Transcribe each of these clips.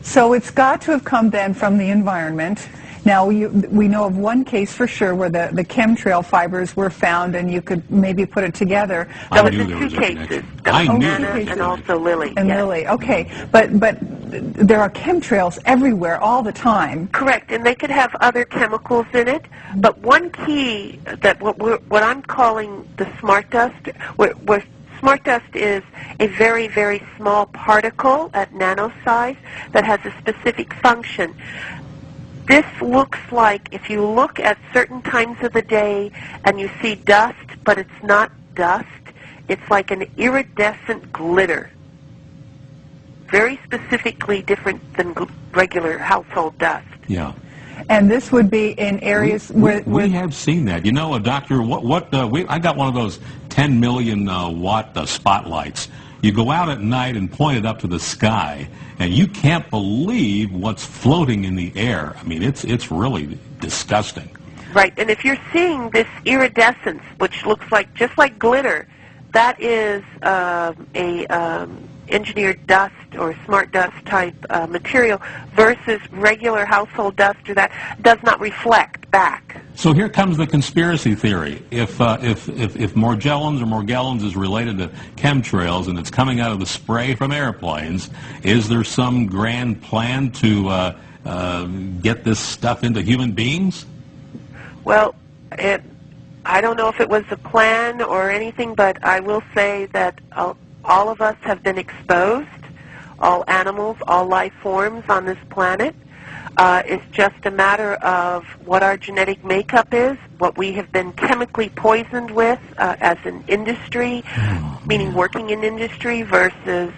So it's got to have come then from the environment. Now, we know of one case for sure where the chemtrail fibers were found, and you could maybe put it together. There were two cases. And also Lily. And yes. Lily, okay. But there are chemtrails everywhere all the time. Correct, and they could have other chemicals in it. But one key that what I'm calling the smart dust, where smart dust is a very, very small particle at nano size that has a specific function. This looks like, if you look at certain times of the day and you see dust, but it's not dust, it's like an iridescent glitter. Very specifically different than regular household dust. Yeah. And this would be in areas where we have seen that. You know, Doctor, I got one of those 10 million watt spotlights. You go out at night and point it up to the sky, and you can't believe what's floating in the air. I mean, it's really disgusting. Right, and if you're seeing this iridescence, which looks like just like glitter, that is engineered dust or smart dust type material versus regular household dust, or that does not reflect back. So here comes the conspiracy theory. If Morgellons is related to chemtrails and it's coming out of the spray from airplanes, is there some grand plan to get this stuff into human beings? Well, I don't know if it was a plan or anything, but I will say that all of us have been exposed, all animals, all life forms on this planet. It's just a matter of what our genetic makeup is, what we have been chemically poisoned with as an industry, meaning working in industry versus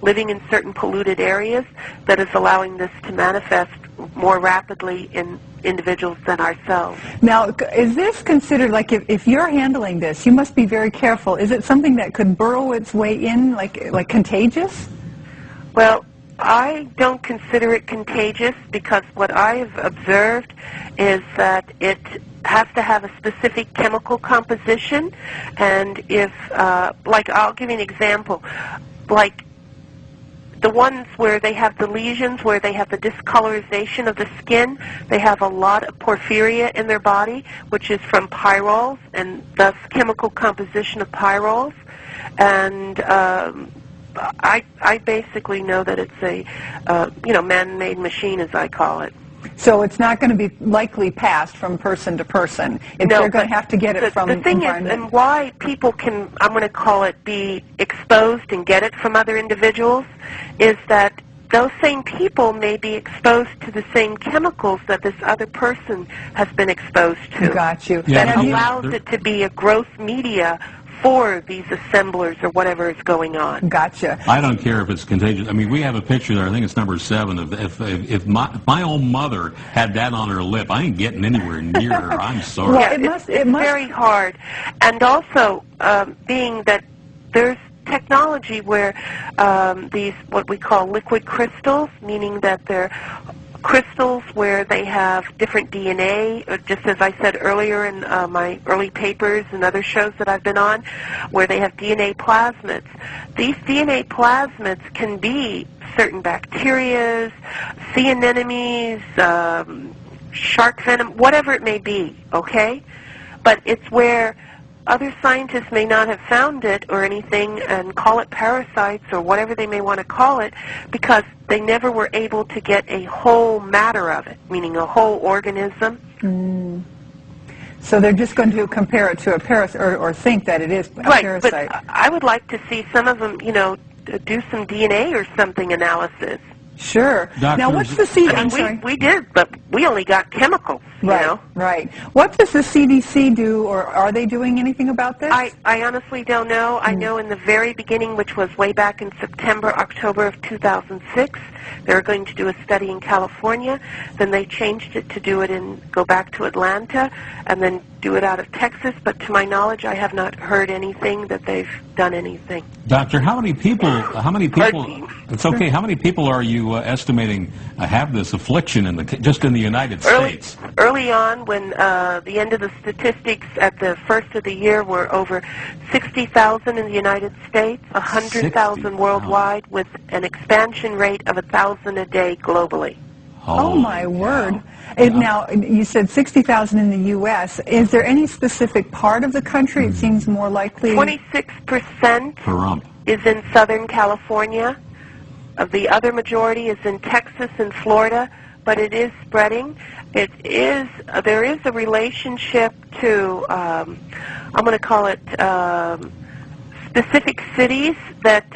living in certain polluted areas, that is allowing this to manifest more rapidly in individuals than ourselves. Now, is this considered, like, if you're handling this, you must be very careful. Is it something that could burrow its way in, like contagious? Well, I don't consider it contagious because what I've observed is that it has to have a specific chemical composition, and if, like, I'll give you an example, like the ones where they have the lesions, where they have the discolorization of the skin, they have a lot of porphyria in their body, which is from pyrols, and thus chemical composition of pyrols, and I basically know that it's a man-made machine, as I call it. So it's not going to be likely passed from person to person. They're going to have to get it from the thing is, and why people can, I'm going to call it, be exposed and get it from other individuals, is that those same people may be exposed to the same chemicals that this other person has been exposed to. Got you. Yeah, that allows it to be a growth media for these assemblers or whatever is going on. Gotcha. I don't care if it's contagious. I mean, we have a picture there, I think it's number 7, of if my own mother had that on her lip, I ain't getting anywhere near her. I'm sorry. Yeah, it's very hard. And also, being that there's technology where these, what we call liquid crystals, meaning that they're crystals where they have different DNA, just as I said earlier in my early papers and other shows that I've been on, where they have DNA plasmids. These DNA plasmids can be certain bacterias, sea anemones, shark venom, whatever it may be, okay? But it's where other scientists may not have found it or anything and call it parasites or whatever they may want to call it, because they never were able to get a whole matter of it, meaning a whole organism. So they're just going to compare it to a parasite, or think that it is a parasite. Right, but I would like to see some of them, do some DNA or something analysis. Sure. Doctors, now, what's the CDC? We did, but we only got chemicals, Right, right. What does the CDC do, or are they doing anything about this? I honestly don't know. I know in the very beginning, which was way back in September, October of 2006, they were going to do a study in California. Then they changed it to go back to Atlanta, and then do it out of Texas, but to my knowledge, I have not heard anything that they've done anything. Doctor, how many people, it's okay, how many people are you estimating have this affliction just in the United States? Early on, when the end of the statistics at the first of the year were over 60,000 in the United States, 100,000 worldwide, with an expansion rate of 1,000 a day globally. Oh, my word. Now, you said 60,000 in the U.S. Is there any specific part of the country? It seems more likely... 26% is in Southern California. The other majority is in Texas and Florida, but it is spreading. There is a relationship to, I'm going to call it, specific cities that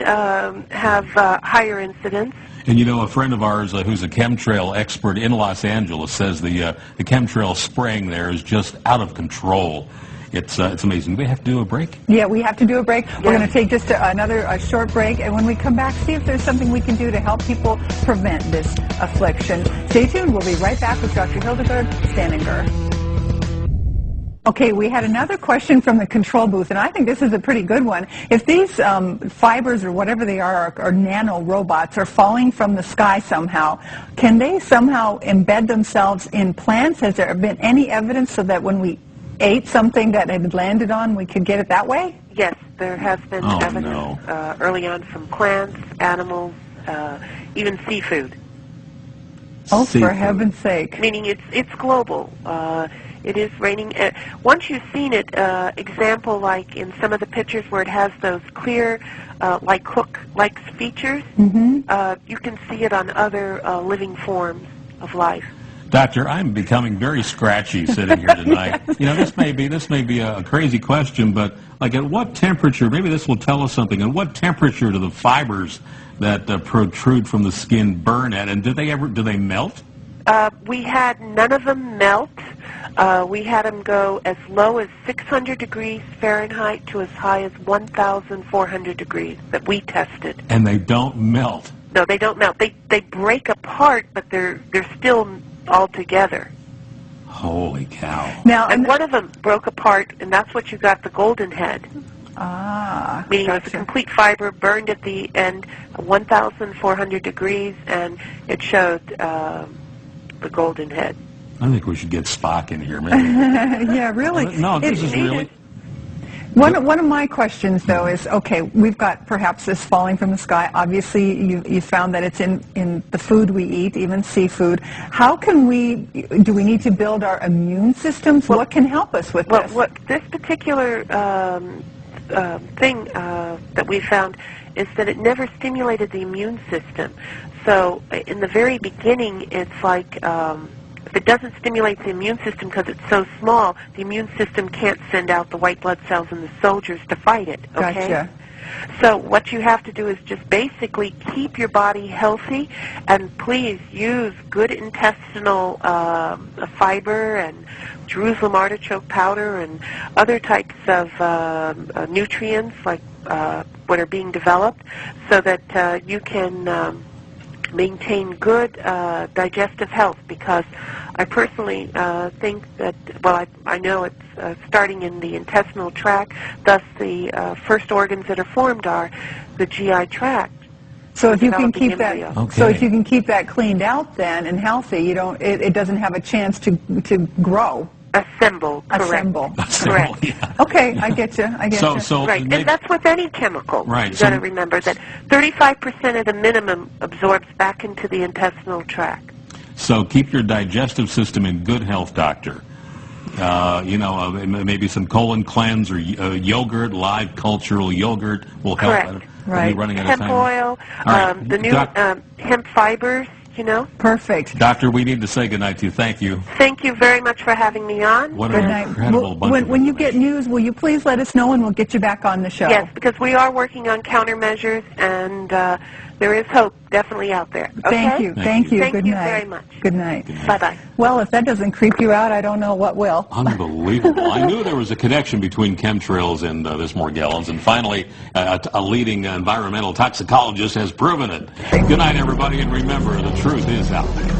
have higher incidence. And you know, a friend of ours who's a chemtrail expert in Los Angeles says the chemtrail spraying there is just out of control. It's amazing. Do we have to do a break? Yeah, we have to do a break. Yes. We're going to take just another short break, and when we come back, see if there's something we can do to help people prevent this affliction. Stay tuned. We'll be right back with Dr. Hildegard Staninger. Okay, we had another question from the control booth, and I think this is a pretty good one. If these fibers or whatever they are nano robots are falling from the sky somehow, can they somehow embed themselves in plants? Has there been any evidence so that when we ate something that had landed on, we could get it that way? Yes, there has been evidence early on from plants, animals, even seafood. Oh, for heaven's sake. Meaning it's global. It is raining. Once you've seen it, example like in some of the pictures where it has those clear, like hook-like features, you can see it on other living forms of life. Doctor, I'm becoming very scratchy sitting here tonight. Yes. You know, this may be a crazy question, but like at what temperature, maybe this will tell us something, at what temperature do the fibers that protrude from the skin burn at, and do they melt? We had none of them melt. We had them go as low as 600 degrees Fahrenheit to as high as 1,400 degrees that we tested. And they don't melt? No, they don't melt. They break apart, but they're still all together. Holy cow. Now, and one of them broke apart, and that's what you got, the golden head. Meaning it was a complete fiber burned at the end, 1,400 degrees, and it showed the golden head. I think we should get Spock in here, maybe. Yeah, really. No, this is really... One of my questions, though, is, okay, we've got perhaps this falling from the sky. Obviously, you found that it's in the food we eat, even seafood. How can do we need to build our immune systems? What can help us with this? What this particular thing that we found is that it never stimulated the immune system. So in the very beginning, it's like... if it doesn't stimulate the immune system because it's so small, the immune system can't send out the white blood cells in the soldiers to fight it, okay? Gotcha. So what you have to do is just basically keep your body healthy, and please use good intestinal fiber and Jerusalem artichoke powder and other types of nutrients like what are being developed so that you can maintain good digestive health, because I personally think that, well, I know it's starting in the intestinal tract, thus the first organs that are formed are the GI tract. So if you can keep that, so if you can keep that cleaned out then and healthy, it doesn't have a chance to grow. Assemble, correct. Assemble. Correct. Yeah. Okay, I get you. So right, and that's with any chemical. Right. You've got to remember that 35% of the minimum absorbs back into the intestinal tract. So keep your digestive system in good health, doctor. Maybe some colon cleanse or yogurt, live cultural yogurt will help. Correct. Right. Running out hemp of time. Oil, the new hemp fibers. Perfect. Doctor, we need to say goodnight to you. Thank you. Thank you very much for having me on. What an incredible bunch when you get news, will you please let us know and we'll get you back on the show? Yes, because we are working on countermeasures, and there is hope definitely out there. Okay? Thank you. Thank you. Thank Good you night. very much. Good night. Bye-bye. Well, if that doesn't creep you out, I don't know what will. Unbelievable. I knew there was a connection between chemtrails and this Morgellons, and finally, a leading environmental toxicologist has proven it. Good night, everybody, and remember, the truth is out there.